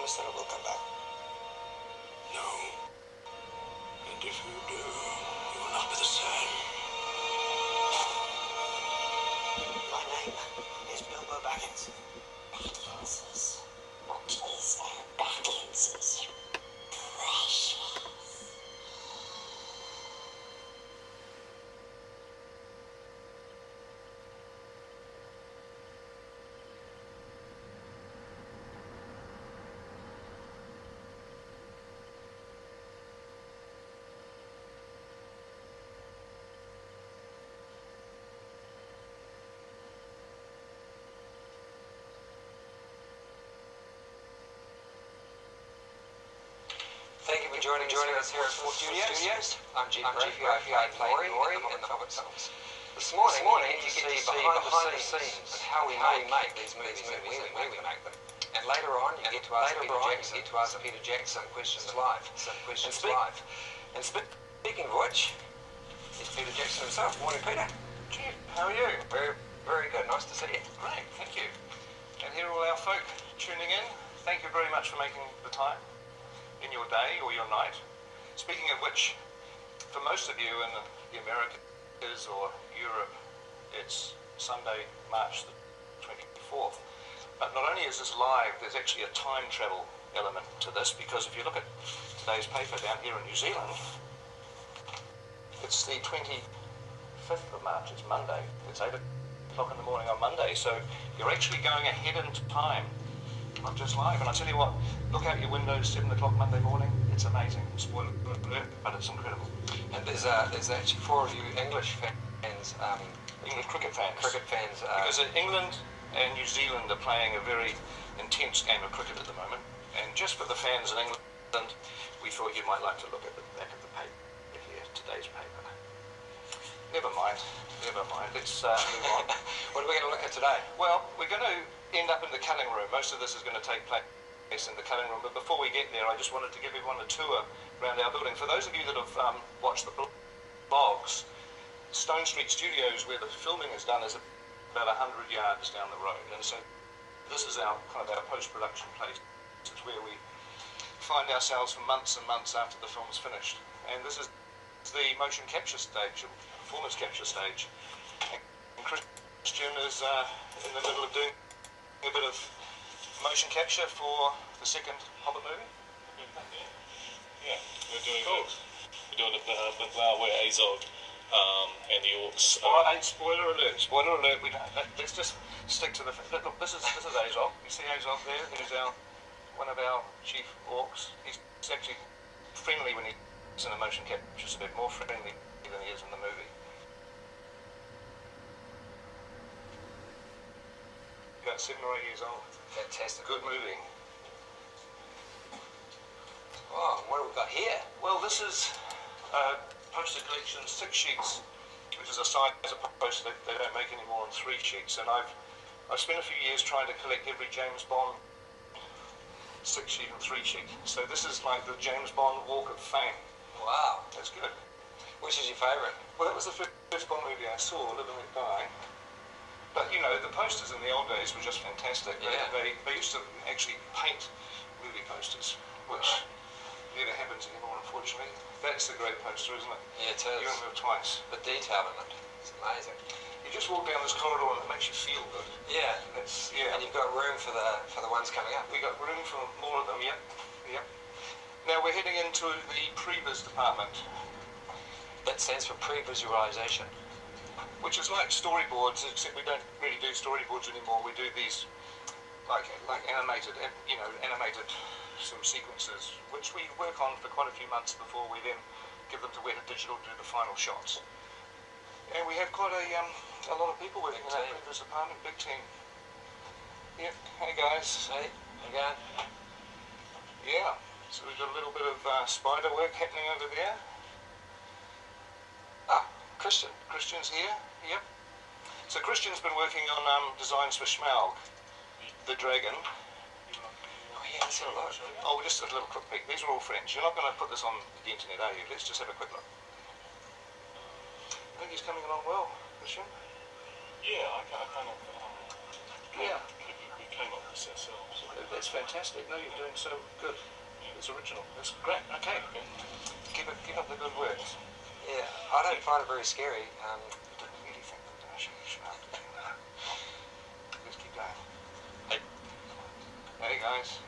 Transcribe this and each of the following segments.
promise that it will come back? No. And if you do, you will not be the same. My name is Bilbo Baggins. Bagginses. Butches and Bagginses. Precious. Thank you for joining us here at Ford Studios. I'm G. Brophy. I play Nori in the Hobbit films. This morning you get to see behind the scenes and how we make these movies and when we make them. And later on, you get to ask Peter Jackson some questions live. And speaking of which, it's Peter Jackson himself. Morning, Peter. Gee, how are you? Very, very good. Nice to see you. Great, thank you. And here are all our folk tuning in. Thank you very much for making the time in your day or your night. Speaking of which, for most of you in the Americas or Europe, it's Sunday, March the 24th. But not only is this live, there's actually a time travel element to this, because if you look at today's paper down here in New Zealand, it's the 25th of March, it's Monday. It's 8 o'clock in the morning on Monday, so you're actually going ahead in time. Not just live, and I tell you what, look out your windows 7 o'clock Monday morning, it's amazing. Spoiler alert, but it's incredible. And there's actually 4 of you English fans, English cricket fans. Because England and New Zealand are playing a very intense game of cricket at the moment, and just for the fans in England, we thought you might like to look at the back of the paper here, today's paper. Never mind, let's move on. What are we going to look at today? Well, we're going to end up in the culling room. Most of this is going to take place in the culling room, but before we get there, I just wanted to give everyone a tour around our building. For those of you that have watched the blogs, Stone Street Studios, where the filming is done, is about 100 yards down the road, and so this is our kind of our post-production place. It's where we find ourselves for months and months after the film's finished. And this is the motion capture stage, performance capture stage. And Christian is in the middle of doing a bit of motion capture for the second Hobbit movie. Yeah, we're doing it with we're Azog and the Orcs. Spoiler alert. Let's just stick to the look. This is Azog. You see Azog there? He's one of our chief orcs. He's actually friendly when he's in a motion capture. Just a bit more friendly than he is in the movie. About 7 or 8 years old. Fantastic. Good movie. Oh, what have we got here? Well, this is poster collection 6 sheets, which is a size of poster they don't make anymore on 3 sheets. And I've spent a few years trying to collect every James Bond 6 sheet and 3 sheet. So this is like the James Bond Walk of Fame. Wow. That's good. Which is your favourite? Well, that was the first Bond movie I saw, Live and Let Die. But, you know, the posters in the old days were just fantastic. Yeah. They used to actually paint movie posters, which never happens anymore, unfortunately. That's a great poster, isn't it? Yeah, it is. You can move twice. The detail in it. It's amazing. You just walk down this corridor and it makes you feel good. Yeah. Yeah. And you've got room for the ones coming up. We got room for more of them, yep. Now we're heading into the pre-vis department. That stands for pre-visualization. Which is like storyboards, except we don't really do storyboards anymore. We do these like animated some sequences, which we work on for quite a few months before we then give them to Weta Digital to do the final shots. And we have quite a lot of people working in this department, big team. Yep. Hey guys. Hey. Again. Yeah. So we've got a little bit of spider work happening over there. Christian's here. Yep. So Christian's been working on designs for Schmaug, the dragon. Oh yeah, let's have a look. Oh, just a little quick peek. These are all French. You're not going to put this on the internet, are you? Let's just have a quick look. I think he's coming along well, Christian. Yeah, I kind of Yeah. we came up with this ourselves. That's fantastic. No, you're doing so good. It's original. It's great. Okay. Keep up the good work. Yeah, I don't find it very scary. I didn't really think that I should smell it. Let's keep going. Hey guys.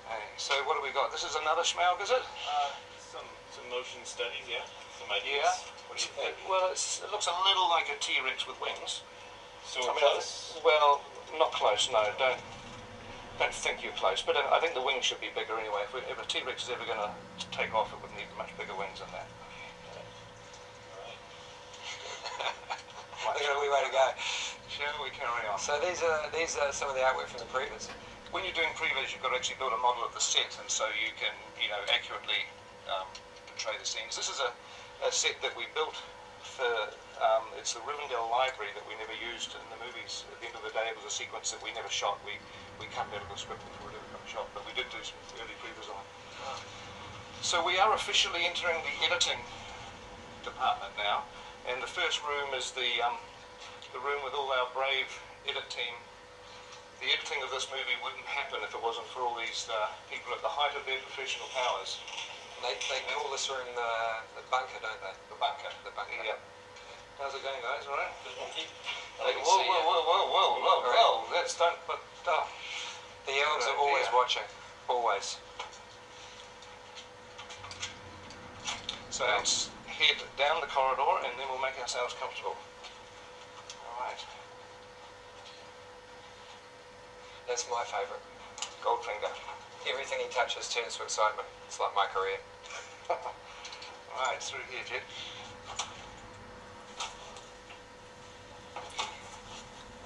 Hey, so what have we got? This is another Schmaug, is it? Some motion studies, yeah. Some ideas. Yeah. What do you think? Well, it looks a little like a T-Rex with wings. So I mean, close? Well, not close. No, don't think you're close. But I think the wings should be bigger anyway. If a T-Rex is ever going to take off, it would need much bigger wings than that. We've got a wee way to go. Shall we carry on? So these are some of the artwork from the previs. When you're doing previs, you've got to actually build a model of the set, and so you can, accurately portray the scenes. This is a set that we built for. It's the Rivendell Library that we never used in the movies. At the end of the day, it was a sequence that we never shot. We cut out of the script before it ever got shot, but we did do some early pre-design. So we are officially entering the editing department now, and the first room is the room with all our brave edit team. The editing of this movie wouldn't happen if it wasn't for all these people at the height of their professional powers. They call this room the bunker, don't they? The bunker. The bunker. Yeah. How's it going, guys? All right? Whoa. Whoa. Let's don't put... The elves are always watching. Always. So let's head down the corridor and then we'll make ourselves comfortable. All right. That's my favourite. Goldfinger. Everything he touches turns to excitement. It's like my career. Right, through here, Jet.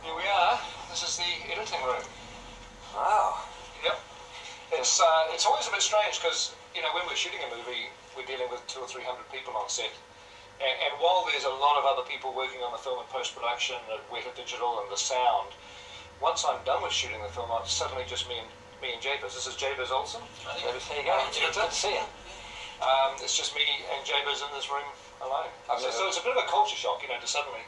Here we are. This is the editing room. Wow. Yep. It's always a bit strange because, when we're shooting a movie, we're dealing with 200 or 300 people on set. And while there's a lot of other people working on the film in post-production, Weta Digital and the sound, once I'm done with shooting the film, it's suddenly just me and Jabez. This is Jabez Olsen. There you go. Good to see you. It's just me and Jabez in this room alone. So never- it's a bit of a culture shock, to suddenly...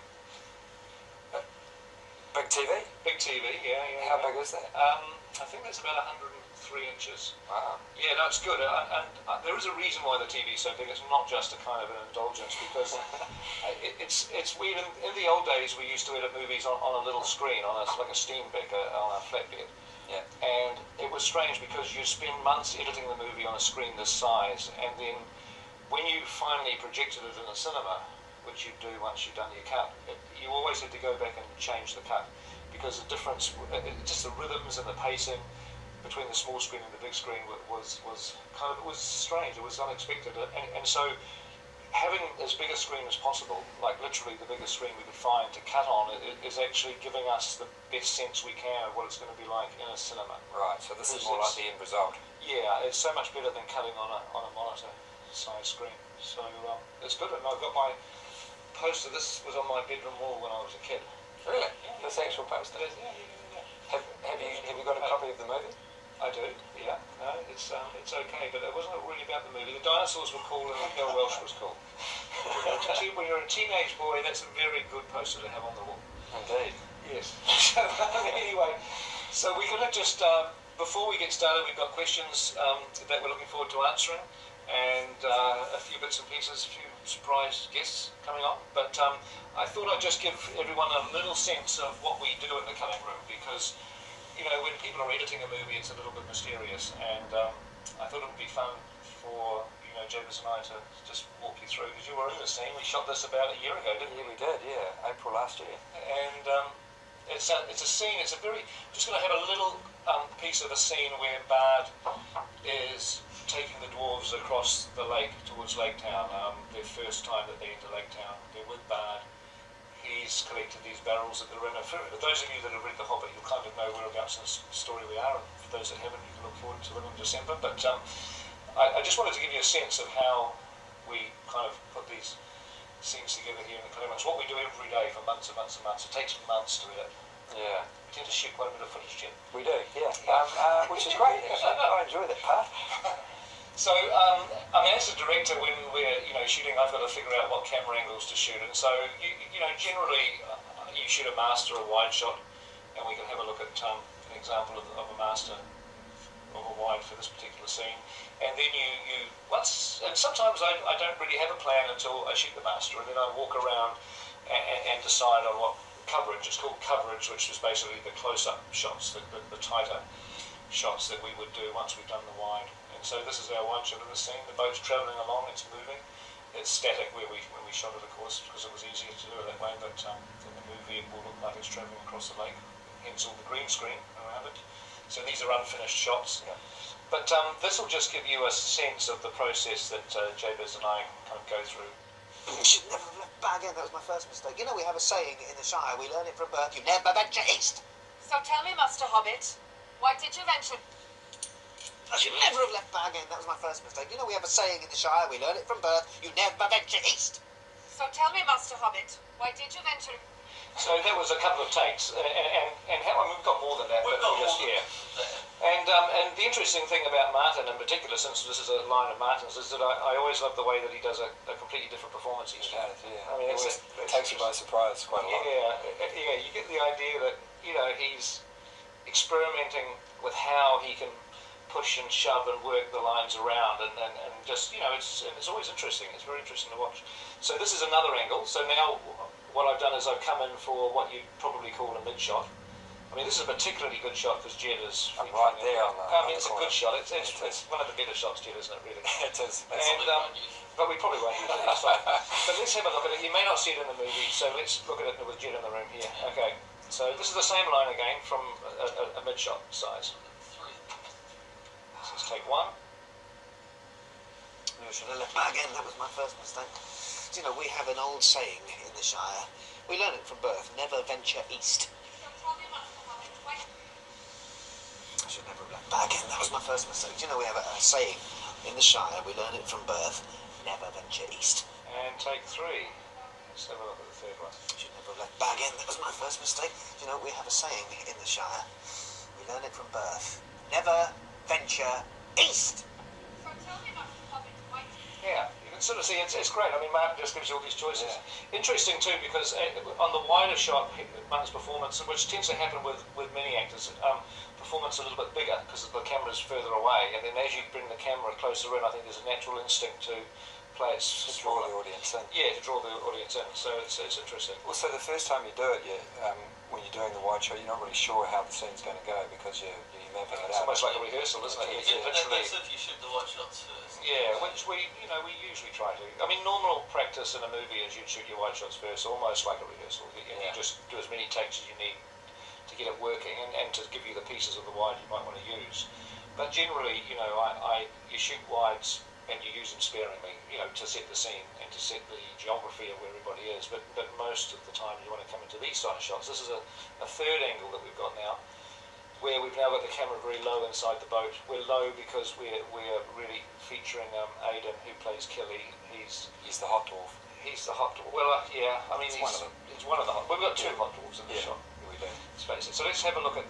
Big TV? Big TV, yeah. How big is that? I think that's about 103 inches. Wow. Yeah, no, it's good. And there is a reason why the TV is so big. It's not just a kind of an indulgence, because it's weird. In the old days, we used to edit movies on a little screen, like a steam deck, on a flatbed. Yeah. And it was strange because you spend months editing the movie on a screen this size, and then when you finally projected it in a cinema, which you do once you've done your cut, you always had to go back and change the cut, because the difference, just the rhythms and the pacing between the small screen and the big screen was strange. It was unexpected, and so having as big a screen as possible, like literally the biggest screen we could find to cut on, is actually giving us the best sense we can of what it's going to be like in a cinema. Right, so this is more like the end result. Yeah, it's so much better than cutting on a monitor size screen. So it's good, and I've got my poster. This was on my bedroom wall when I was a kid. Really? Yeah. This actual poster? Yeah. Have you got a copy of the movie? I do, yeah. No, it's okay, but it wasn't really about the movie. The dinosaurs were cool and Raquel Welch was cool. When you're a teenage boy, that's a very good poster to have on the wall. Indeed. Yes. Anyway, so we're going to just, before we get started, we've got questions that we're looking forward to answering, and a few bits and pieces, a few surprise guests coming on. But I thought I'd just give everyone a little sense of what we do in the cutting room, because when people are editing a movie, it's a little bit mysterious, and I thought it would be fun for Jabez and I to just walk you through, because you were in the scene. We shot this about a year ago, didn't we? Yeah, we did. Yeah, April last year. And it's a scene. It's a very just going to have a little piece of a scene where Bard is taking the dwarves across the lake towards Lake Town. Their first time that they're into Lake Town, they're with Bard. He's collected these barrels at the river. For those of you that have read The Hobbit, you'll kind of know whereabouts in the story we are. And for those that haven't, you can look forward to it in December. But I just wanted to give you a sense of how we kind of put these scenes together here in the climax. What we do every day for months and months and months. It takes months to edit. Yeah. We tend to shoot quite a bit of footage, Jim. We do, yeah. Which is great, actually. I enjoy that part. So, as a director, when we're shooting, I've got to figure out what camera angles to shoot. And so, generally, you shoot a master or wide shot and we can have a look at an example of a master of a wide for this particular scene. And then and sometimes I don't really have a plan until I shoot the master, and then I walk around and decide on what coverage. It's called coverage, which is basically the close-up shots, the tighter shots that we would do once we've done the wide. And so this is our wide shot of the scene. The boat's travelling along, it's moving. It's static when we shot it, of course, because it was easier to do it that way, but in the movie it will look like it's travelling across the lake, hence all the green screen around it. So these are unfinished shots. Yeah. But this will just give you a sense of the process that Jabez and I kind of go through. You should never have left Bag End. That was my first mistake. You know, we have a saying in the Shire, we learn it from birth, you never venture east. So tell me, Master Hobbit, why did you venture... I should never have left Bag End. That was my first mistake. You know, we have a saying in the Shire, we learn it from birth, you never venture east. So tell me, Master Hobbit, why did you venture... So that was a couple of takes, and how, I mean, we've got more than that. We've got more than that. And the interesting thing about Martin in particular, since this is a line of Martin's, is that I always love the way that he does a completely different performance each time. Yeah. I mean, It always takes you by surprise quite a lot. Yeah, you get the idea that, you know, he's experimenting with how he can push and shove and work the lines around, and just, you know, it's always interesting. It's very interesting to watch. So this is another angle. So now what I've done is I've come in for what you'd probably call a mid-shot. I mean, this is a particularly good shot because Jed is... I'm right there on the I mean, it's a corner. good shot. It's one of the better shots, Jed, isn't it, really? It is. But we probably won't use it this time. But let's have a look at it. You may not see it in the movie, so let's look at it with Jed in the room here. Okay, so this is the same line again from a mid-shot size. So let's take one. I should have left Bag End. That was my first mistake. You know, we have an old saying in the Shire. We learn it from birth, never venture east. So tell me, Master Hobbit, why... I should never have left Bag End. That was my first mistake. You know, we have a saying in the Shire. We learn it from birth, never venture east. And take three. Let's have a look at the third one. I should never have left Bag End. That was my first mistake. You know, we have a saying in the Shire. We learn it from birth, never venture east. So tell me, Master Hobbit, why... Yeah, you can sort of see it's great. I mean, Martin just gives you all these choices. Yeah. Interesting too, because on the wider shot, Martin's performance, which tends to happen with many actors, performance a little bit bigger because the camera's further away, and then as you bring the camera closer in, I think there's a natural instinct to play it Draw smaller. the audience in. Yeah, to draw the audience in. So it's interesting. Also, the first time you do it, when you're doing the wide shot, you're not really sure how the scene's going to go because you're mapping it It's out. almost like a rehearsal, isn't it? Yeah, You're but literally... that's if you shoot the wide shots first. Yeah, which we usually try to. I mean, normal practice in a movie is you'd shoot your wide shots first, almost like a rehearsal. And you just do as many takes as you need to get it working and to give you the pieces of the wide you might want to use. But generally, you know, you shoot wides and you use them sparingly, you know, to set the scene and to set the geography of where everybody is. But most of the time you want to come into these side shots. This is a third angle that we've got now, where we've now got the camera very low inside the boat. We're low because we're really featuring Aidan, who plays Kelly. He's the hot dwarf. He's the hot dwarf. Well, yeah, I mean, He's one of them. He's one of the hot. We've got two hot dwarfs in the shot. We do. Let's face it. So let's have a look at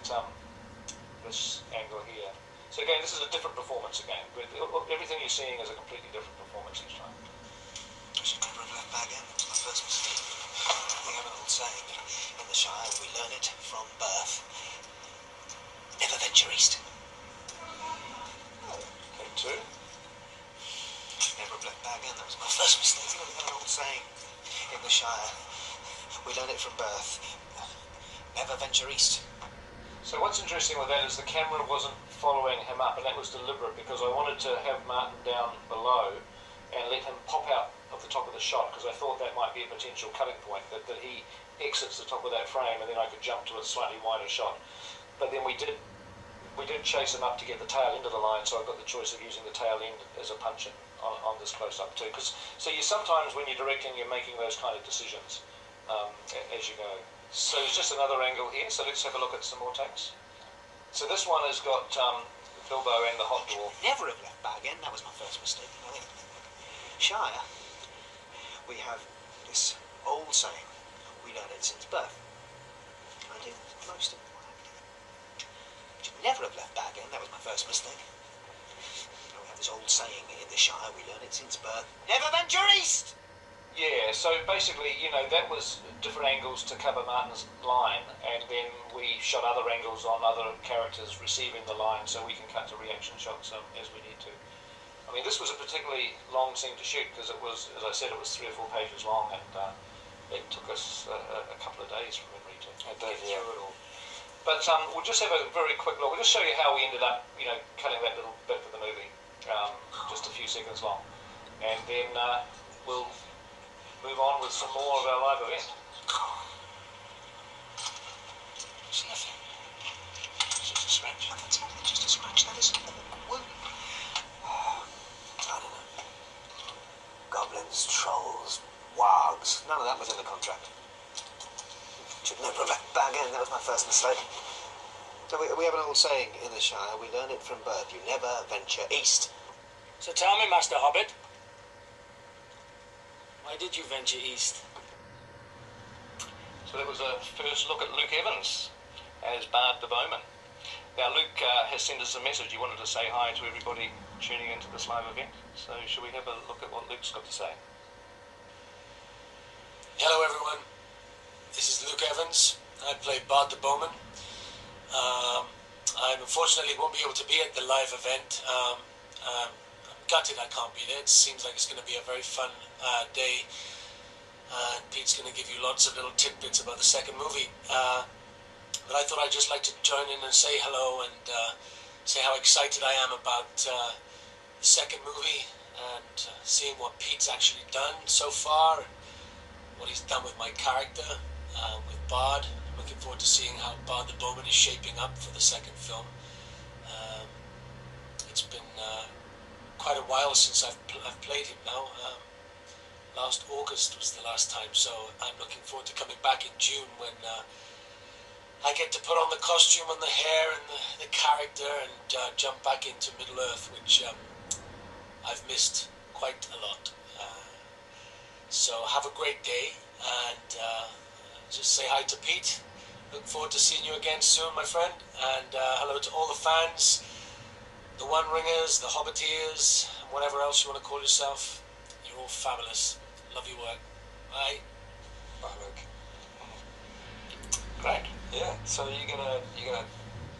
this angle here. So again, this is a different performance again. Everything you're seeing is a completely different performance each time. I should never have left Bag End. That was my first mistake. We have an old saying in the Shire. We learn it from birth. Never venture east. Okay, two. I should never have left Bag End. That was my first mistake. You know, we have an old saying in the Shire. We learn it from birth. Never venture east. So what's interesting with that is the camera wasn't following him up, and that was deliberate because I wanted to have Martin down below and let him pop out of the top of the shot because I thought that might be a potential cutting point, that he exits the top of that frame and then I could jump to a slightly wider shot. But then we did chase him up to get the tail end of the line, so I got the choice of using the tail end as a punch on this close-up too. So you sometimes when you're directing, you're making those kind of decisions as you go. So there's just another angle here, so let's have a look at some more takes. So this one has got Bilbo and the hot dwarf. Never have left Bag End. That was my first mistake. You know, in Shire, we have this old saying. We learn it since birth. I do most of it. Should never have left Bag End. That was my first mistake. You know, we have this old saying in the Shire. We learn it since birth. Never venture east. Yeah, so basically, that was different angles to cover Martin's line, and then we shot other angles on other characters receiving the line, so we can cut to reaction shots as we need to. I mean, this was a particularly long scene to shoot because it was, as I said, it was 3 or 4 pages long, and it took us a couple of days from memory to get through it all. But we'll just have a very quick look. We'll just show you how we ended up, cutting that little bit for the movie, just a few seconds long, and then we'll move on with some more of our live event. It's nothing. It's just a scratch. That's just a scratch. That isn't a wound. I don't know. Goblins, trolls, wargs. None of that was in the contract. Should never have left that again. That was my first mistake. So we have an old saying in the Shire. We learn it from birth. You never venture east. So tell me, Master Hobbit, why did you venture east? So that was a first look at Luke Evans as Bard the Bowman. Now Luke has sent us a message. He wanted to say hi to everybody tuning into this live event. So shall we have a look at what Luke's got to say? Hello everyone, this is Luke Evans. I play Bard the Bowman. I unfortunately won't be able to be at the live event. I'm gutted I can't be there. It seems like it's going to be a very fun day. Pete's going to give you lots of little tidbits about the second movie. But I thought I'd just like to join in and say hello and say how excited I am about the second movie and seeing what Pete's actually done so far, what he's done with my character, with Bard. I'm looking forward to seeing how Bard the Bowman is shaping up for the second film. It's been quite a while since I've played him now. Last August was the last time, so I'm looking forward to coming back in June when I get to put on the costume and the hair and the character and jump back into Middle-earth, which I've missed quite a lot. So have a great day, and just say hi to Pete. Look forward to seeing you again soon, my friend, and hello to all the fans, the One-Ringers, the Hobbiteers, and whatever else you want to call yourself. You're all fabulous. Love your work. Bye. Bye, Luke. Great. Yeah. So you're gonna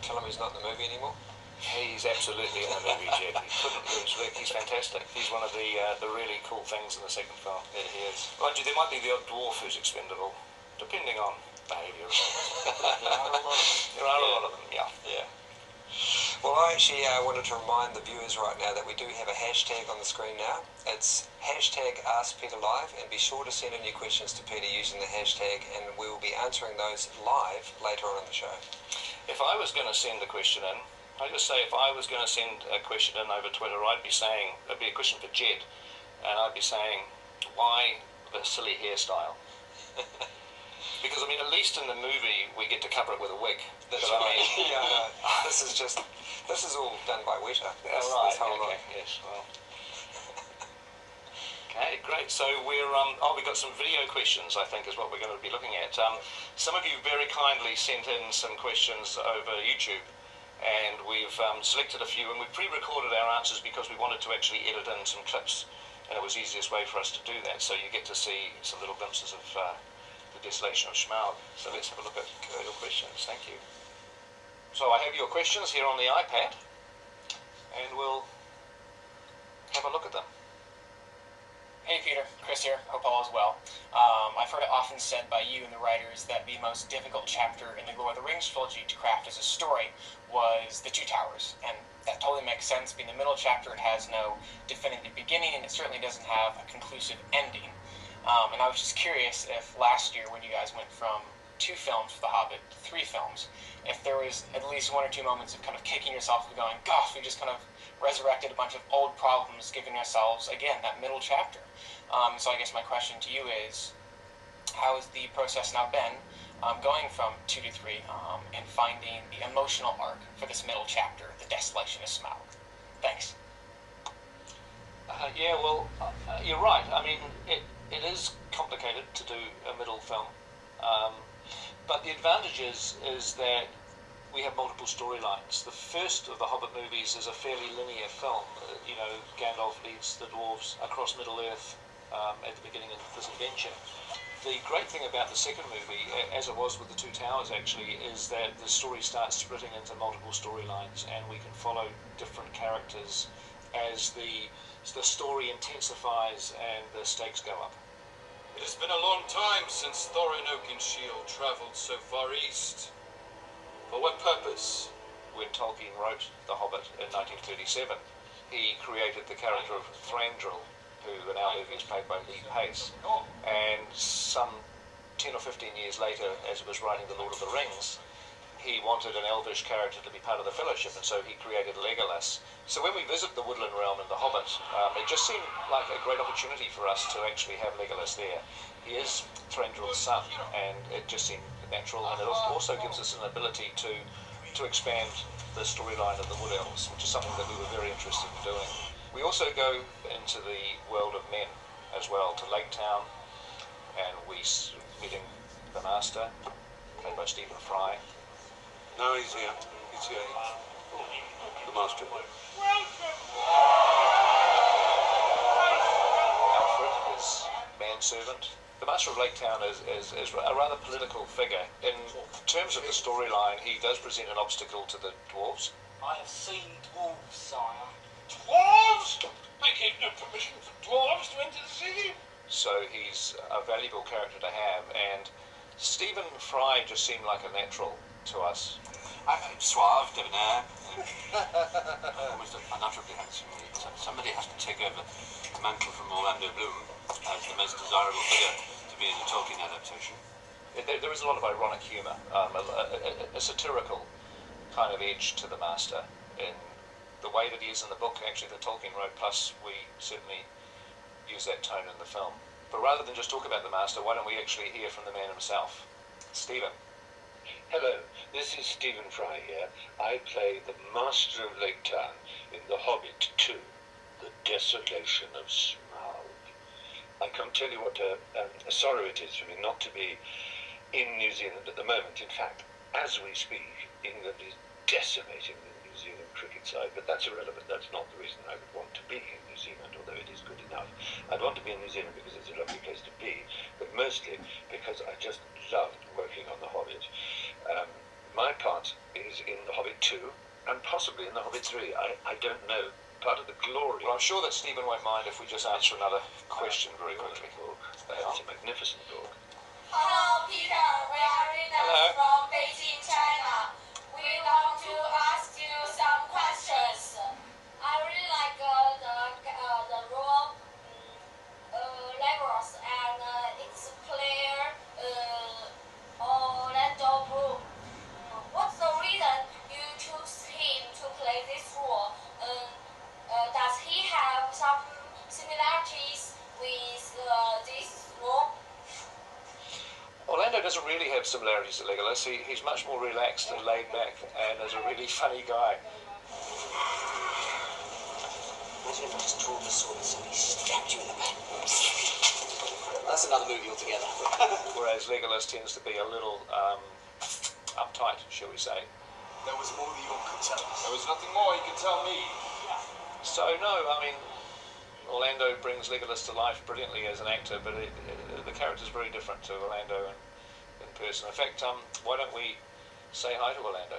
tell him he's not in the movie anymore? He's absolutely in the movie, Jed. He couldn't lose Luke. He's fantastic. He's one of the really cool things in the second film. Yeah, he is. Mind you, there might be the odd dwarf who's expendable, depending on behaviour. There are a lot of them. There are a lot of them, yeah. Yeah. Well, I actually wanted to remind the viewers right now that we do have a hashtag on the screen now. It's #AskPeterLive, and be sure to send in your questions to Peter using the hashtag, and we will be answering those live later on in the show. If I was going to send a question in, I just say if I was going to send a question in over Twitter, I'd be saying, it'd be a question for Jed, and I'd be saying, why the silly hairstyle? Because, I mean, at least in the movie, we get to cover it with a wig. That's But, I right. mean, Yeah, this is all done by Weta. This whole lot. Yes, well. Okay, great. So we've got some video questions, I think, is what we're going to be looking at. Some of you very kindly sent in some questions over YouTube, and we've selected a few, and we pre-recorded our answers because we wanted to actually edit in some clips, and it was the easiest way for us to do that, so you get to see some little glimpses of the desolation of Schmaug. So let's have a look at your questions. Thank you. So I have your questions here on the iPad, and we'll have a look at them. Hey Peter, Chris here. Hope all is well. I've heard it often said by you and the writers that the most difficult chapter in the Lord of the Rings trilogy to craft as a story was the Two Towers, and that totally makes sense. Being the middle chapter, it has no definitive beginning, and it certainly doesn't have a conclusive ending. And I was just curious if last year, when you guys went from 2 films for The Hobbit to 3 films, if there was at least 1 or 2 moments of kind of kicking yourself and going, gosh, we just kind of resurrected a bunch of old problems, giving ourselves, again, that middle chapter. So I guess my question to you is, how has the process now been going from 2 to 3 and finding the emotional arc for this middle chapter, the desolation of Smaug? Thanks. Yeah, well, you're right. I mean, it is complicated to do a middle film. But the advantage is that we have multiple storylines. The first of the Hobbit movies is a fairly linear film. Gandalf leads the dwarves across Middle-earth at the beginning of this adventure. The great thing about the second movie, as it was with the Two Towers actually, is that the story starts splitting into multiple storylines, and we can follow different characters as the story intensifies and the stakes go up. It has been a long time since Thorin Oakenshield travelled so far east. For what purpose? When Tolkien wrote The Hobbit in 1937, he created the character of Thranduil, who in our movie is played by Lee Pace. And some 10 or 15 years later, as he was writing The Lord of the Rings, he wanted an elvish character to be part of the Fellowship, and so he created Legolas. So when we visit the Woodland Realm in The Hobbit, it just seemed like a great opportunity for us to actually have Legolas there. He is Thranduil's son, and it just seemed natural, and it also gives us an ability to expand the storyline of the Wood Elves, which is something that we were very interested in doing. We also go into the world of men as well, to Lake Town, and we meeting the Master, played by Stephen Fry. Now he's here. He's here. The Master. Alfred, his manservant. The Master of Lake Town is a rather political figure. In terms of the storyline, he does present an obstacle to the dwarves. I have seen dwarves, sire. Dwarves! I gave no permission for dwarves to enter the city. So he's a valuable character to have, and Stephen Fry just seemed like a natural to us. I'm suave, debonair, almost unutterably handsome. Somebody has to take over the mantle from Orlando Bloom as the most desirable figure to be in a Tolkien adaptation. There is a lot of ironic humour, a satirical kind of edge to the Master in the way that he is in the book, actually, that Tolkien wrote, plus we certainly use that tone in the film. But rather than just talk about the Master, why don't we actually hear from the man himself? Stephen. Hello, this is Stephen Fry here. I play the Master of Lake Town in The Hobbit 2, The Desolation of Smaug. I can't tell you what a sorrow it is for me not to be in New Zealand at the moment. In fact, as we speak, England is decimating the New Zealand cricket side, but that's irrelevant. That's not the reason I would want to be in New Zealand, although it is good enough. I'd want to be in New Zealand because it's a lovely place to be, but mostly because I just loved working on The Hobbit. My part is in The Hobbit 2, and possibly in The Hobbit 3. I don't know. Part of the glory... Well, I'm sure that Stephen won't mind if we just answer another question very quickly. It's a magnificent book. Hello, Peter. We are readers from Beijing, China. We want to ask you some questions. I really like the raw Legolas and its player Orlando Bloom. What's the reason you chose him to play this role? Does he have some similarities with this role? Orlando doesn't really have similarities to Legolas. He's much more relaxed and laid back, and is a really funny guy. Imagine if I just draw the sword and somebody stabbed you in the back. That's another movie altogether. Whereas Legolas tends to be a little uptight, shall we say. There was more that you could tell us. There was nothing more you could tell me. So no, I mean, Orlando brings Legolas to life brilliantly as an actor, but the character's very different to Orlando in person. In fact, why don't we say hi to Orlando?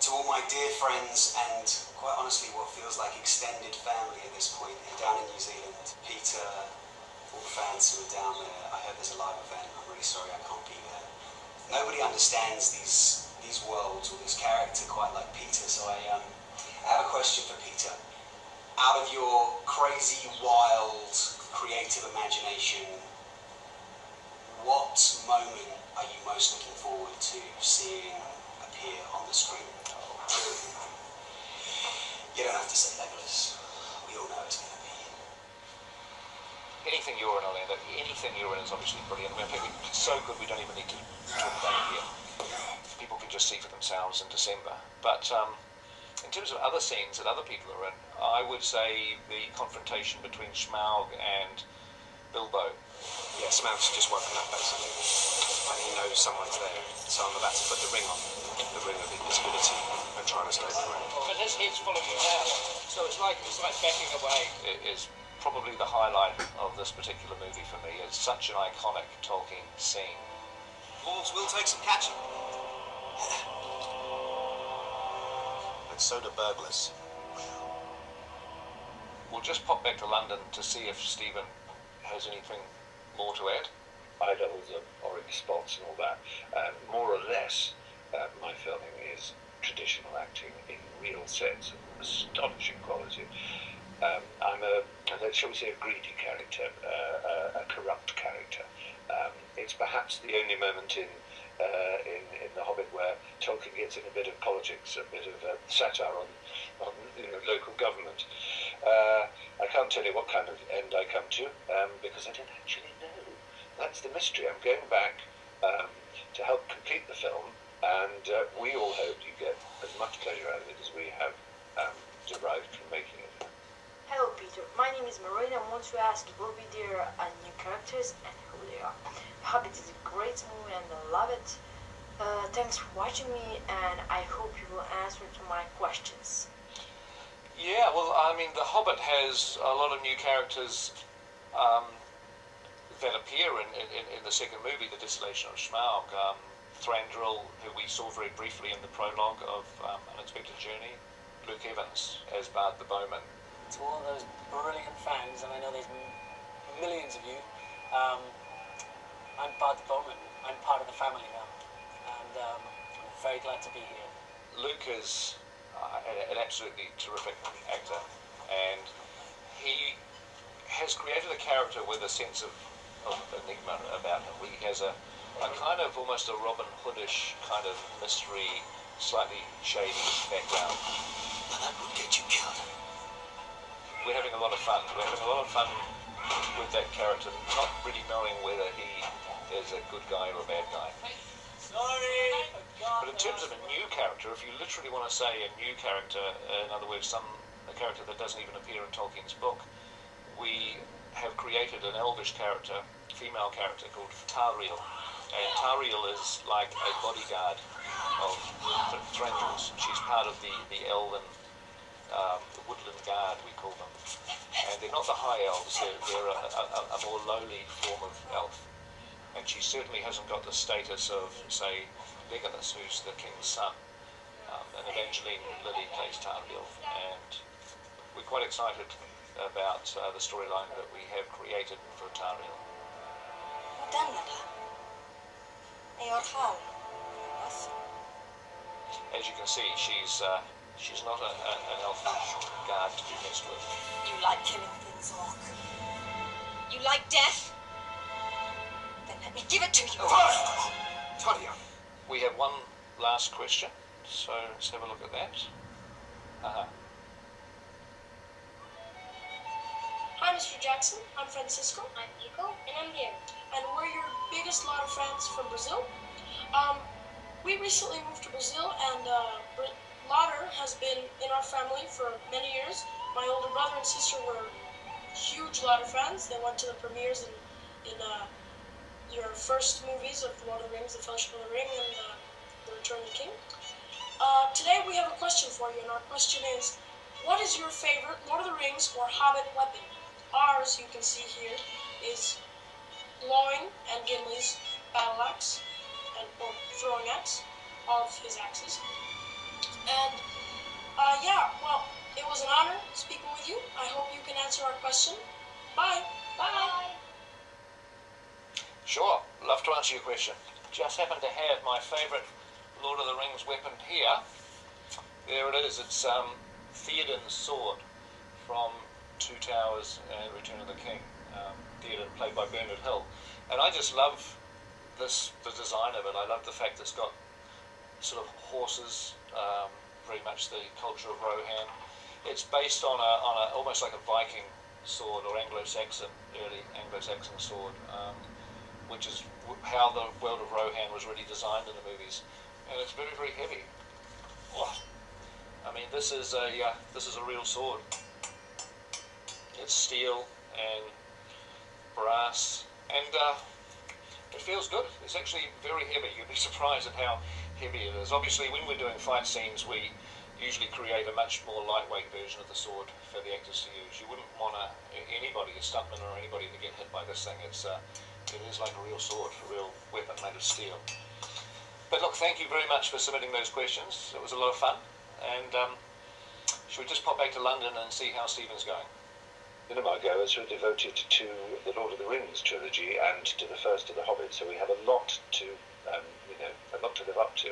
To all my dear friends and, quite honestly, what feels like extended family at this point down in New Zealand, Peter, all the fans who are down there, I heard there's a live event. I'm really sorry I can't be there. Nobody understands these worlds or this character quite like Peter, so I have a question for Peter. Out of your crazy, wild, creative imagination, what moment are you most looking forward to seeing appear on the screen? You don't have to say Legolas. We all know it's going to be. Anything you're in, Orlando, anything you're in is obviously brilliant. I mean, it's so good we don't even need to talk about it here. People can just see for themselves in December. But in terms of other scenes that other people are in, I would say the confrontation between Smaug and Bilbo. Yeah, Smaug's just woken up basically. And he knows someone's there, so I'm about to put the ring on. The ring of invisibility and trying to stay the ring. But his head's full of hair, so it's like backing away. It is probably the highlight of this particular movie for me. It's such an iconic Tolkien scene. Wolves will take some catching. But so do burglars. We'll just pop back to London to see if Stephen has anything more to add. Eye levels of orange spots and all that. More or less, my filming is traditional acting in real sense of astonishing quality. I'm shall we say, a greedy character, a corrupt character. It's perhaps the only moment in The Hobbit where Tolkien gets in a bit of politics, a bit of satire on local government. I can't tell you what kind of end I come to, because I don't actually know. That's the mystery. I'm going back to help complete the film, and we all hope you get as much pleasure out of it as we have derived from making it. Hello Peter, my name is Marina. I want to ask, will be there new characters and who they are? Hobbit is a great movie and I love it. Thanks for watching me, and I hope you will answer to my questions. Yeah, well, I mean, The Hobbit has a lot of new characters that appear in the second movie, The Desolation of Smaug. Thranduil, who we saw very briefly in the prologue of Unexpected Journey. Luke Evans as Bard the Bowman. To all those brilliant fans, and I know there's millions of you, I'm Bard the Bowman. I'm part of the family now, and I'm very glad to be here. Luke is an absolutely terrific actor, and he has created a character with a sense of enigma about him. He has a kind of almost a Robin Hoodish kind of mystery, slightly shady background. That would get you killed. We're having a lot of fun. We're having a lot of fun with that character, not really knowing whether he is a good guy or a bad guy. Sorry! But in terms of a new character, if you literally want to say a new character, in other words, a character that doesn't even appear in Tolkien's book, we have created an elvish character, female character, called Tauriel. And Tauriel is like a bodyguard of Thranduil's. She's part of the elven, the woodland guard, we call them. And they're not the high elves, they're a more lowly form of elf. And she certainly hasn't got the status of, say, Legolas, who's the king's son. And Evangeline Lilly plays Tauriel. And we're quite excited about the storyline that we have created for Tauriel. As you can see, she's not an elf guard to be messed with. You like killing things, Orc. You like death? Then let me give it to you. Tauriel. We have one last question, so let's have a look at that. Hi, Mr. Jackson. I'm Francisco. I'm Nico. And I'm Gary. And we're your biggest lot of fans from Brazil. We recently moved to Brazil, and Lauder has been in our family for many years. My older brother and sister were huge Lauder fans. They went to the premieres in your first movies of Lord of the Rings, The Fellowship of the Ring, and The Return of the King. Today we have a question for you, and our question is, what is your favorite Lord of the Rings or Hobbit weapon? Ours, you can see here, is Glowing and Gimli's battle axe, or throwing axe, all of his axes. And, yeah, well, it was an honor speaking with you. I hope you can answer our question. Bye. Bye. Sure, love to answer your question. Just happen to have my favourite Lord of the Rings weapon here. There it is. It's Theoden's sword from Two Towers and Return of the King. Theoden, played by Bernard Hill. And I just love the design of it. I love the fact that it's got sort of horses, very much the culture of Rohan. It's based on a almost like a Viking sword, or Anglo-Saxon, early Anglo-Saxon sword, which is how the world of Rohan was really designed in the movies. And it's very, very heavy. Oh, I mean, this is a real sword. It's steel and brass, and it feels good. It's actually very heavy. You'd be surprised at how heavy it is. Obviously, when we're doing fight scenes, we usually create a much more lightweight version of the sword for the actors to use. You wouldn't want anybody, a stuntman or anybody, to get hit by this thing. It is like a real sword, a real weapon made of steel. But look, thank you very much for submitting those questions. It was a lot of fun. And should we just pop back to London and see how Stephen's going? Our goers are devoted to the Lord of the Rings trilogy and to the first of the Hobbit, so we have a lot to, a lot to live up to.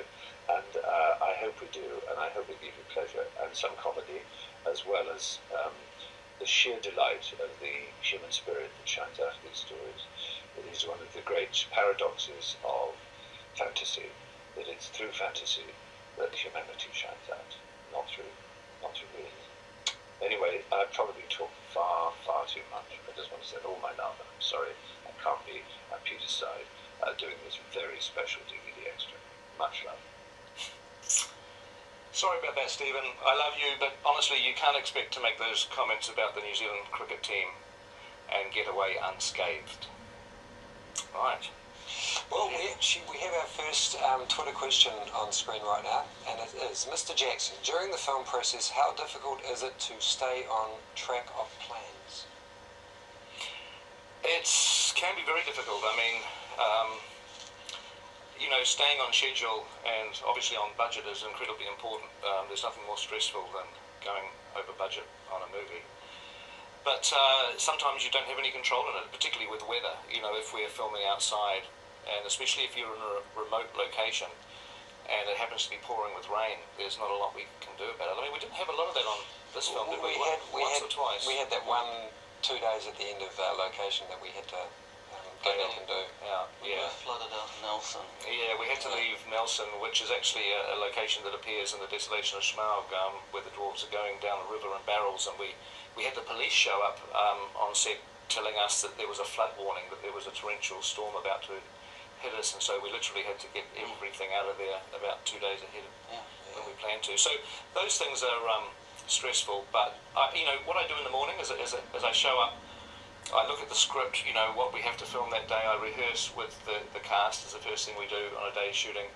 And I hope we do, and I hope it gives you pleasure and some comedy, as well as the sheer delight of the human spirit that shines out of these stories. It is one of the great paradoxes of fantasy, that it's through fantasy that humanity shines out, not through realism. Anyway, I've probably talked far too much. I just want to send all my love, and I'm sorry I can't be at Peter's side doing this very special DVD extra. Much love. Sorry about that, Stephen. I love you, but honestly, you can't expect to make those comments about the New Zealand cricket team and get away unscathed. Right. Well, we have our first Twitter question on screen right now, and it is, Mr. Jackson, during the film process, how difficult is it to stay on track of plans? It can be very difficult. I mean, staying on schedule and obviously on budget is incredibly important. There's nothing more stressful than going over budget on a movie. But sometimes you don't have any control in it, particularly with weather. If we're filming outside, and especially if you're in a remote location and it happens to be pouring with rain, there's not a lot we can do about it. I mean, we didn't have a lot of that on this film, did we? Once or twice. We had that 2 days at the end of location that we had to go back and do. Yeah. We were flooded out of Nelson. Yeah, we had to leave Nelson, which is actually a location that appears in the Desolation of Smaug, where the dwarves are going down the river in barrels, and we had the police show up on set telling us that there was a flood warning, that there was a torrential storm about to hit us, and so we literally had to get everything out of there about 2 days ahead of when we planned to. So those things are stressful, but what I do in the morning is as I show up, I look at the script, what we have to film that day. I rehearse with the cast is the first thing we do on a day's shooting,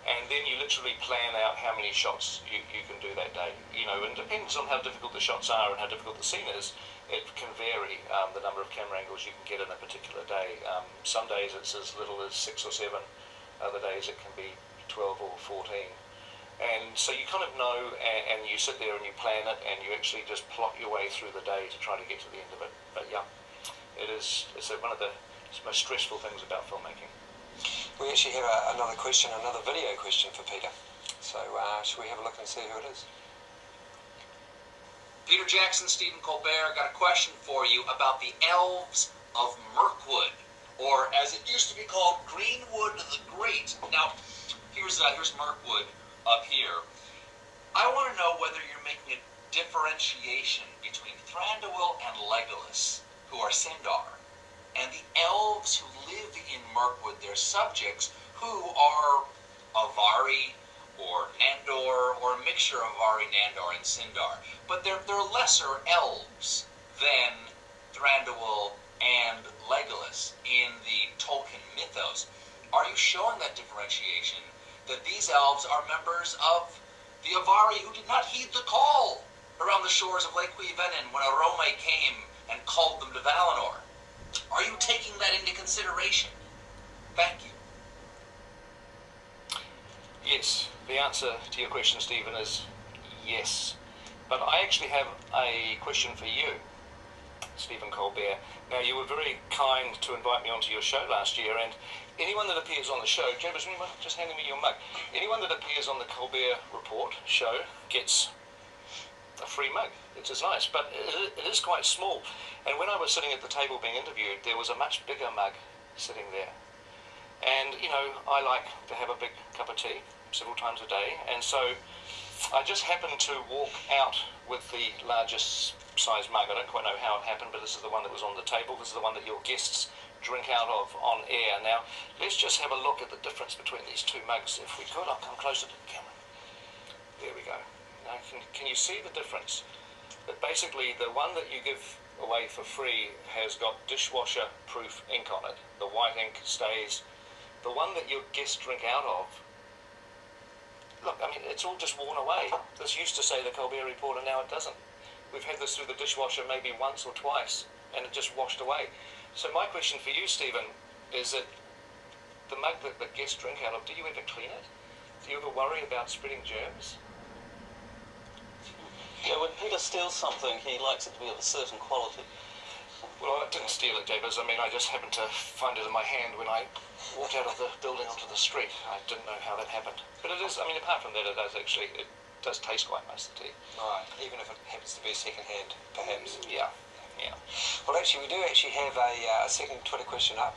and then you literally plan out how many shots you can do that day. And it depends on how difficult the shots are and how difficult the scene is. It can vary the number of camera angles you can get in a particular day. Some days it's as little as 6 or 7. Other days it can be 12 or 14. And so you kind of know, and you sit there and you plan it, and you actually just plot your way through the day to try to get to the end of it. But yeah. It's one of the most stressful things about filmmaking. We actually have another video question for Peter. So should we have a look and see who it is? Peter Jackson, Stephen Colbert, got a question for you about the elves of Mirkwood, or as it used to be called, Greenwood the Great. Now, here's Mirkwood up here. I want to know whether you're making a differentiation between Thranduil and Legolas, who are Sindar, and the elves who live in Mirkwood, their subjects, who are Avari or Nandor, or a mixture of Avari, Nandor, and Sindar. But they're lesser elves than Thranduil and Legolas in the Tolkien mythos. Are you showing that differentiation, that these elves are members of the Avari who did not heed the call around the shores of Lake Cuivennen when Arome came and called them to Valinor? Are you taking that into consideration? Thank you. Yes, the answer to your question, Stephen, is yes. But I actually have a question for you, Stephen Colbert. Now, you were very kind to invite me onto your show last year, and anyone that appears on the show, Jabez, just handing me your mug. Anyone that appears on the Colbert Report show gets a free mug. It's as nice, but it is quite small. And when I was sitting at the table being interviewed, there was a much bigger mug sitting there. And, I like to have a big cup of tea several times a day, and so I just happened to walk out with the largest size mug. I don't quite know how it happened, but this is the one that was on the table. This is the one that your guests drink out of on air. Now, let's just have a look at the difference between these two mugs, if we could. I'll come closer to the camera. There we go. Now, can you see the difference? That basically the one that you give away for free has got dishwasher-proof ink on it. The white ink stays. The one that your guests drink out of look, I mean, it's all just worn away. This used to say the Colbert Report, and now it doesn't. We've had this through the dishwasher maybe once or twice, and it just washed away. So my question for you, Stephen, is that the mug that the guests drink out of, do you ever clean it? Do you ever worry about spreading germs? Yeah, when Peter steals something, he likes it to be of a certain quality. Well, I didn't steal it, Davis. I mean, I just happened to find it in my hand when I walked out of the building onto the street. I didn't know how that happened. But it is, I mean, apart from that, it does taste quite nice, the tea. Right, even if it happens to be second-hand, perhaps. Yeah, yeah. Well, actually, we do actually have a second Twitter question up.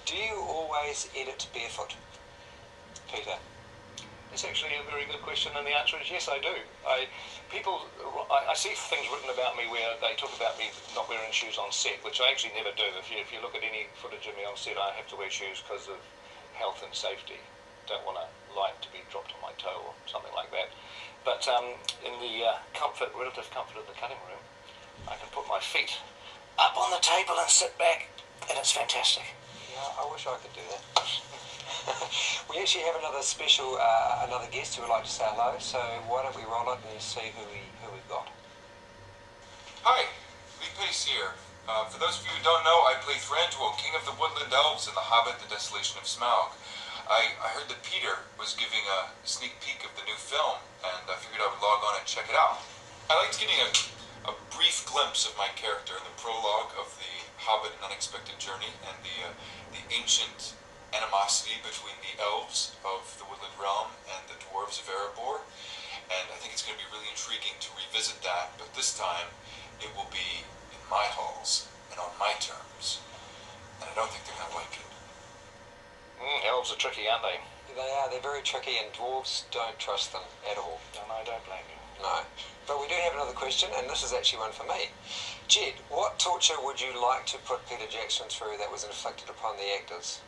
Do you always edit barefoot, Peter? It's actually a very good question, and the answer is yes, I do. I see things written about me where they talk about me not wearing shoes on set, which I actually never do. If you look at any footage of me on set, I have to wear shoes because of health and safety. Don't want a light to be dropped on my toe or something like that. But in the relative comfort of the cutting room, I can put my feet up on the table and sit back, and it's fantastic. Yeah, I wish I could do that. We actually have another special, another guest who would like to say hello, so why don't we roll it and see who we've got. Hi, Lee Pace here. For those of you who don't know, I play Thranduil, King of the Woodland Elves in The Hobbit, The Desolation of Smaug. I heard that Peter was giving a sneak peek of the new film, and I figured I would log on and check it out. I liked getting a brief glimpse of my character in the prologue of The Hobbit, An Unexpected Journey, and the ancient animosity between the elves of the Woodland Realm and the dwarves of Erebor. And I think it's going to be really intriguing to revisit that, but this time it will be in my halls and on my terms. And I don't think they're going to like it. Elves are tricky, aren't they? They are, they're very tricky, and dwarves don't trust them at all. And I don't blame you. No. But we do have another question, and this is actually one for me. Jed, what torture would you like to put Peter Jackson through that was inflicted upon the actors?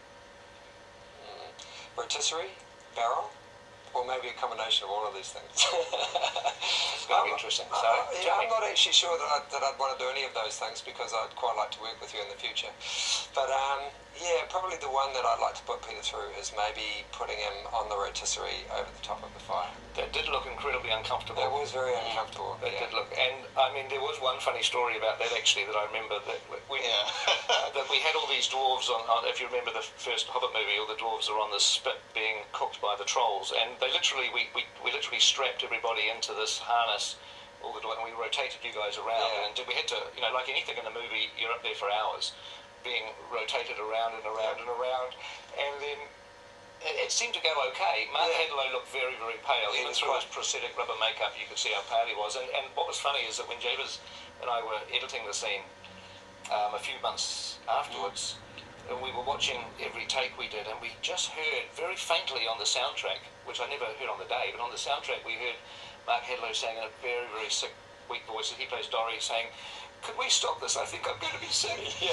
Rotisserie? Barrel? Or maybe a combination of all of these things. It's going to be interesting. So, I'm not actually sure that I'd want to do any of those things, because I'd quite like to work with you in the future. But yeah, probably the one that I'd like to put Peter through is maybe putting him on the rotisserie over the top of the fire. That did look incredibly uncomfortable. It was very uncomfortable. It did look, and I mean, there was one funny story about that actually that I remember, that we that we had all these dwarves on. If you remember the first Hobbit movie, all the dwarves are on the spit being cooked by the trolls, and they literally we literally strapped everybody into this harness. And we rotated you guys around, and we had to, like anything in a movie, you're up there for hours, being rotated around and around and around, and then it seemed to go okay. Mark Hedlow looked very, very pale. Even through his prosthetic rubber makeup, you could see how pale he was. And what was funny is that when Javis and I were editing the scene a few months afterwards, and we were watching every take we did, and we just heard very faintly on the soundtrack, which I never heard on the day, but on the soundtrack we heard Mark Hedlow saying in a very, very sick, weak voice, that he plays Dory, saying, "Could we stop this? I think I'm going to be sick." Yeah,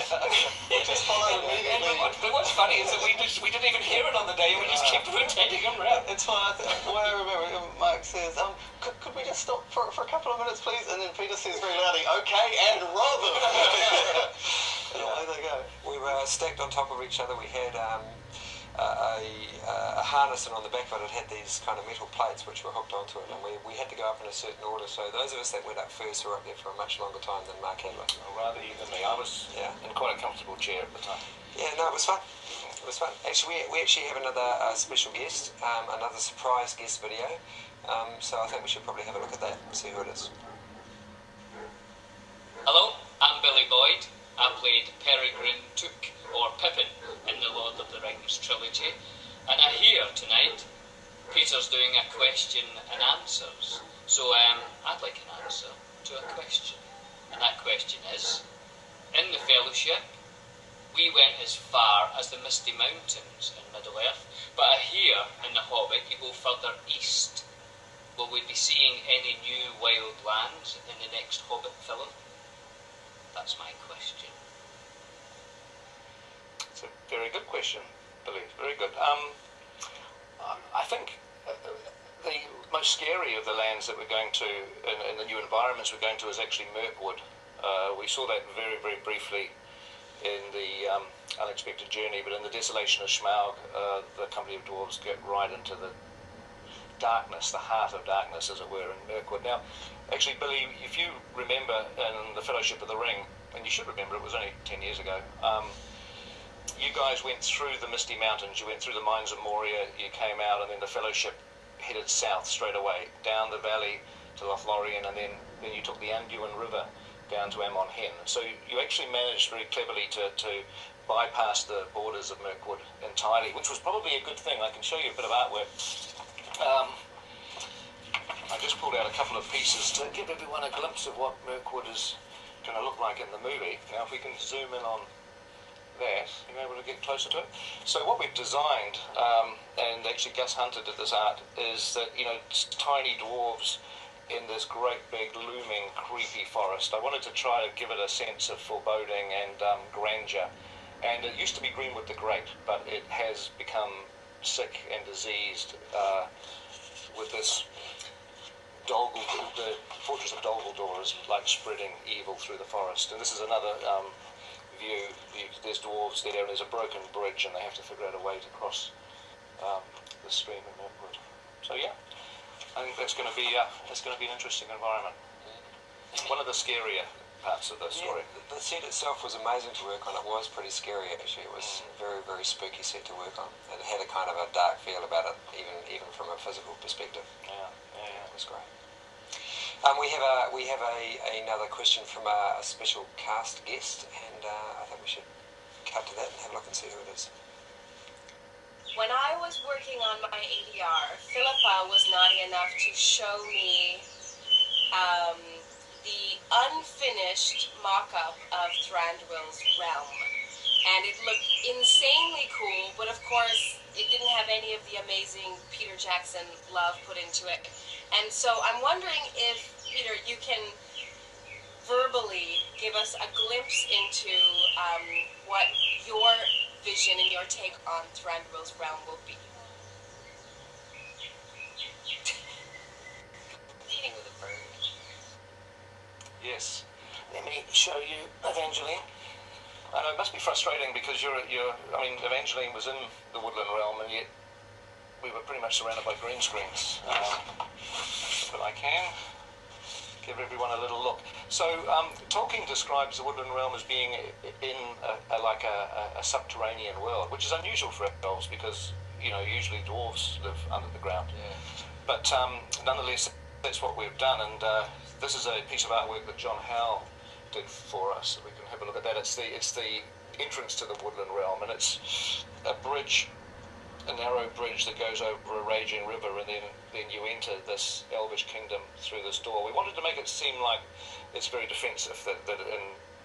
we just followed immediately. But what's funny is that we didn't even hear it on the day, and we just kept rotating him around. It's why I remember Mark says, could we just stop for a couple of minutes, please? And then Peter says very loudly, "Okay, and roll them." And away they go. We were stacked on top of each other. We had a harness, and on the back of it had these kind of metal plates which were hooked onto it, and we had to go up in a certain order. So those of us that went up first were up there for a much longer time than Mark Hedlow. Rather you than me. I was in quite a comfortable chair at the time. Yeah, no, it was fun. It was fun. Actually, we actually have another special guest, another surprise guest video. So I think we should probably have a look at that and see who it is. Hello, I'm Billy Boyd. I played Peregrine Took, or Pippin, in the Lord of the Rings trilogy. And I hear tonight Peter's doing a question and answers. So I'd like an answer to a question. And that question is, in the Fellowship, we went as far as the Misty Mountains in Middle-earth, but I hear in The Hobbit you go further east. Will we be seeing any new wild lands in the next Hobbit film? That's my question. It's a very good question, Billy. Very good. I think the most scary of the lands that we're going to, in the new environments we're going to, is actually Mirkwood. We saw that very, very briefly in the Unexpected Journey, but in the Desolation of Smaug, the company of dwarves get right into the darkness, the heart of darkness, as it were, in Mirkwood. Now, actually, Billy, if you remember in the Fellowship of the Ring, and you should remember, it was only 10 years ago, you guys went through the Misty Mountains, you went through the Mines of Moria, you came out, and then the Fellowship headed south straight away, down the valley to Lothlorien, and then you took the Ambuin River down to Amon Hen. So you actually managed very cleverly to bypass the borders of Mirkwood entirely, which was probably a good thing. I can show you a bit of artwork. I just pulled out a couple of pieces to give everyone a glimpse of what Mirkwood is going to look like in the movie. Now, if we can zoom in on that, are you able to get closer to it? So what we've designed, and actually Gus Hunter did this art, is that, you know, tiny dwarves in this great big looming creepy forest. I wanted to try to give it a sense of foreboding and grandeur. And it used to be Greenwood the Great, but it has become sick and diseased with this the fortress of Dolgaldor is like spreading evil through the forest. And this is another view. There's dwarves there, and there's a broken bridge, and they have to figure out a way to cross the stream in Mirkwood. So yeah, I think that's going to be an interesting environment. One of the scarier parts of the story. Yeah, the set itself was amazing to work on. It was pretty scary actually. It was a very, very spooky set to work on. It had a kind of a dark feel about it, even from a physical perspective. Yeah, it was great. We have another question from a special cast guest, and I think we should cut to that and have a look and see who it is. When I was working on my ADR, Philippa was naughty enough to show me the unfinished mock-up of Thranduil's realm. And it looked insanely cool, but of course it didn't have any of the amazing Peter Jackson love put into it. And so I'm wondering if, Peter, you can verbally give us a glimpse into what your vision and your take on Thranduil's realm will be. Eating with a bird. Yes. Let me show you Evangeline. I know it must be frustrating because Evangeline was in the Woodland realm, and yet we were pretty much surrounded by green screens. But I can give everyone a little look. So Tolkien describes the Woodland realm as being in a subterranean world, which is unusual for elves because, you know, usually dwarves live under the ground. Yeah. But nonetheless, that's what we've done, and this is a piece of artwork that John Howe did for us. We can have a look at that. It's the entrance to the Woodland realm, and it's a bridge, a narrow bridge that goes over a raging river, and then you enter this elvish kingdom through this door. We wanted to make it seem like it's very defensive, that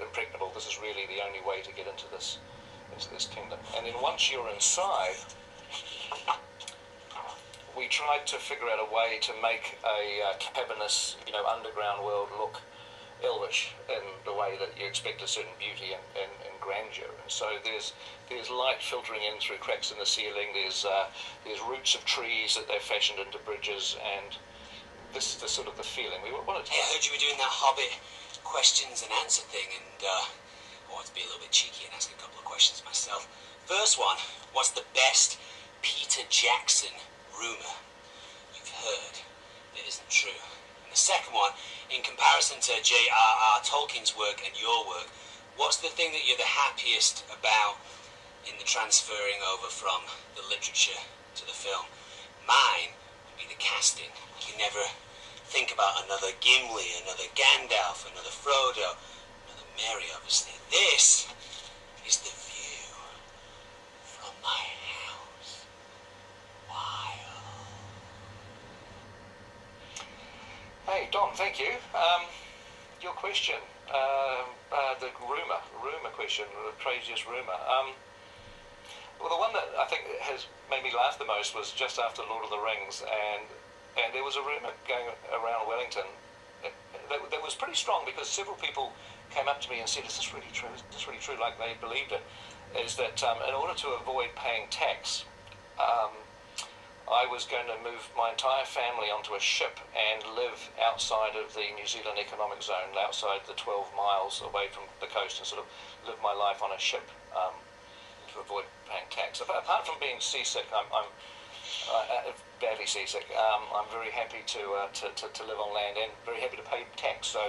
impregnable. This is really the only way to get into this kingdom. And then once you're inside, we tried to figure out a way to make a cavernous, underground world look elvish in the way that you expect a certain beauty and grandeur. And so there's light filtering in through cracks in the ceiling. There's roots of trees that they've fashioned into bridges, and this is the sort of the feeling we wanted to. Hey, I heard you were doing that Hobbit questions and answer thing, and I wanted to be a little bit cheeky and ask a couple of questions myself. First one, what's the best Peter Jackson rumour you've heard that isn't true? And the second one, in comparison to J.R.R. Tolkien's work and your work, what's the thing that you're the happiest about in the transferring over from the literature to the film? Mine would be the casting. You never think about another Gimli, another Gandalf, another Frodo, another Merry, obviously. This is the view from my house. Hey, Don, thank you. Your question, the rumour question, the craziest rumour. Well, the one that I think has made me laugh the most was just after Lord of the Rings, and there was a rumour going around Wellington that was pretty strong, because several people came up to me and said, "Is this really true? Is this really true?" Like they believed it. Is that in order to avoid paying tax, I was going to move my entire family onto a ship and live outside of the New Zealand economic zone, outside the 12 miles away from the coast, and sort of live my life on a ship to avoid paying tax. Apart from being seasick, I'm badly seasick. I'm very happy to live on land and very happy to pay tax. So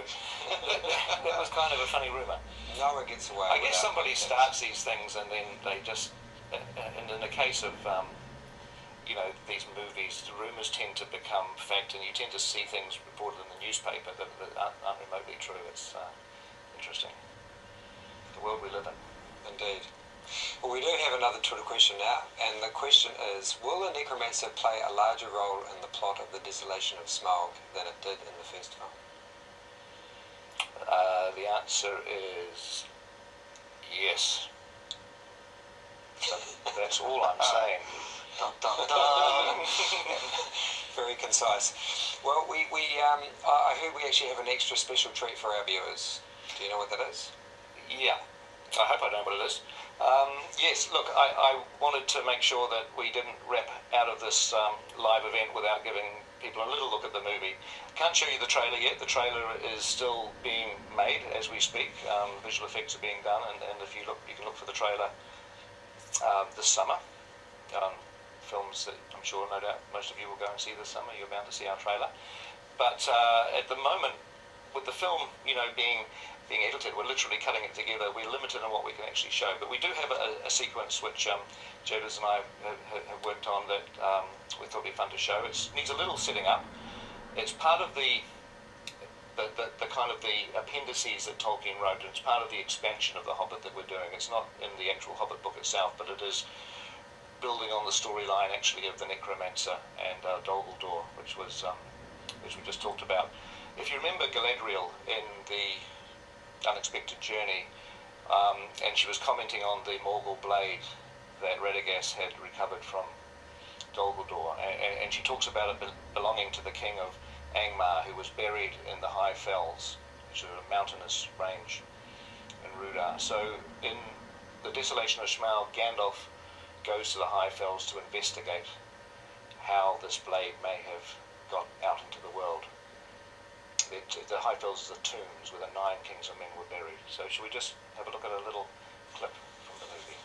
that was kind of a funny rumour. No one gets away. I guess somebody starts these things and then they just. And in the case of these movies, the rumours tend to become fact, and you tend to see things reported in the newspaper that aren't remotely true. It's interesting. The world we live in. Indeed. Well, we do have another Twitter question now, and the question is, will the necromancer play a larger role in the plot of the Desolation of Smaug than it did in the first film? The answer is yes. That's all I'm saying. Dun, dun, dun. Very concise. Well, I heard we actually have an extra special treat for our viewers. Do you know what that is? Yeah. I hope I know what it is. Yes, look, I wanted to make sure that we didn't wrap out of this live event without giving people a little look at the movie. Can't show you the trailer yet. The trailer is still being made as we speak. Visual effects are being done, and if you look, you can look for the trailer this summer. Films that I'm sure, no doubt, most of you will go and see this summer. You're bound to see our trailer. But at the moment, with the film, being edited, we're literally cutting it together. We're limited on what we can actually show, but we do have a sequence which Jodis and I have worked on that we thought would be fun to show. It needs a little setting up. It's part of the kind of the appendices that Tolkien wrote, and it's part of the expansion of the Hobbit that we're doing. It's not in the actual Hobbit book itself, but it is building on the storyline actually of the Necromancer and Dol Guldur, which we just talked about. If you remember Galadriel in the Unexpected Journey, and she was commenting on the Morgul blade that Radagast had recovered from Dol Guldur, and she talks about it belonging to the king of Angmar, who was buried in the High Fells, which is a mountainous range in Rudar. So in the Desolation of Smaug, Gandalf goes to the High Fells to investigate how this blade may have got out into the world. The High Fells are the tombs where the 9 kings of men were buried. So should we just have a look at a little clip from the movie?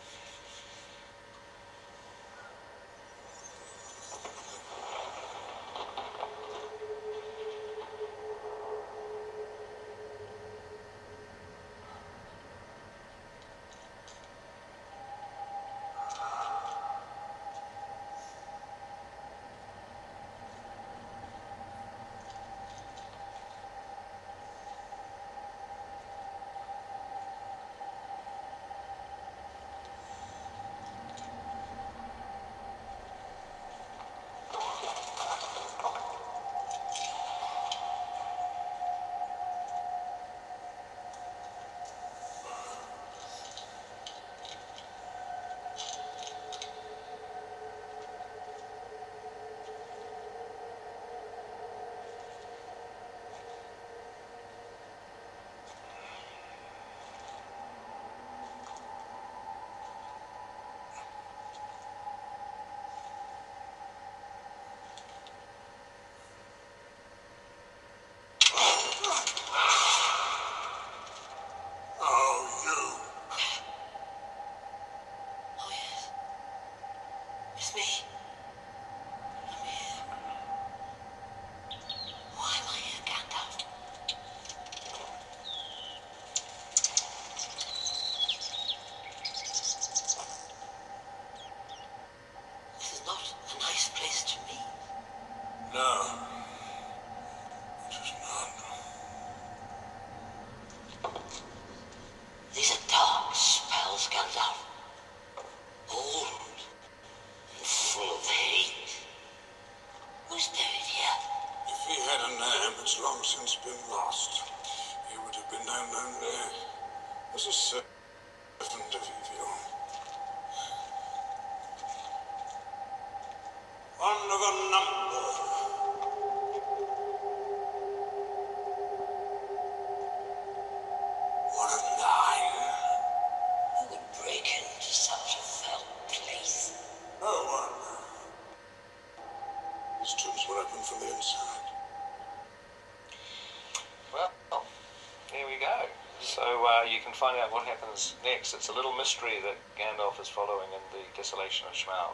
You can find out what happens next. It's a little mystery that Gandalf is following in the Desolation of Smaug.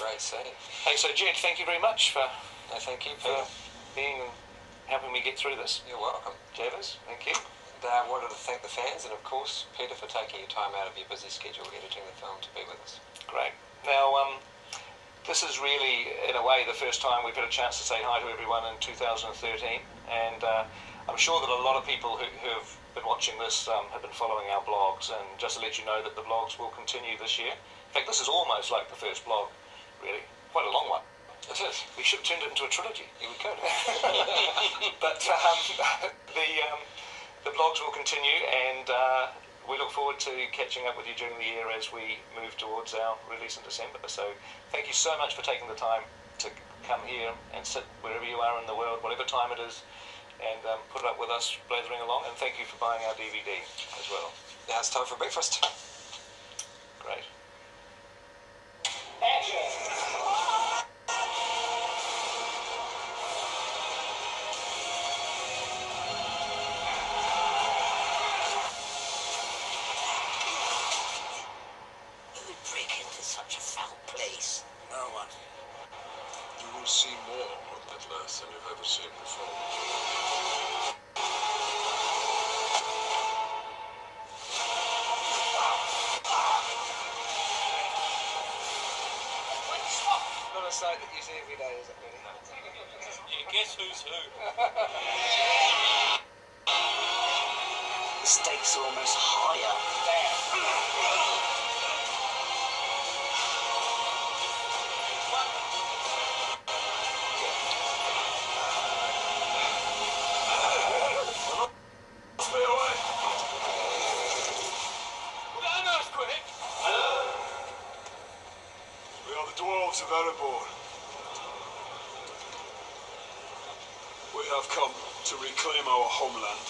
great scene. Hey, so Jed, thank you very much for Thank you, Peter. helping me get through this. You're welcome. Javis, thank you. And I wanted to thank the fans and, of course, Peter for taking your time out of your busy schedule editing the film to be with us. Great. Now, this is really, in a way, the first time we've had a chance to say hi to everyone in 2013, and I'm sure that a lot of people who have been watching this have been following our blogs, and just to let you know that the blogs will continue this year. In fact, this is almost like the first blog, really. Quite a long one. It is. We should have turned it into a trilogy. Yeah, we could. But the blogs will continue, and we look forward to catching up with you during the year as we move towards our release in December. So thank you so much for taking the time to come here and sit wherever you are in the world, whatever time it is, and put up with us blathering along. And thank you for buying our DVD as well. Now it's time for breakfast. Great. Such a foul place. No one. You will see more of Middle-earth than you've ever seen before. Not a sight that you see every day, is it, really? Yeah, guess who's who? The stakes are almost higher. We are the dwarves of Erebor. We have come to reclaim our homeland.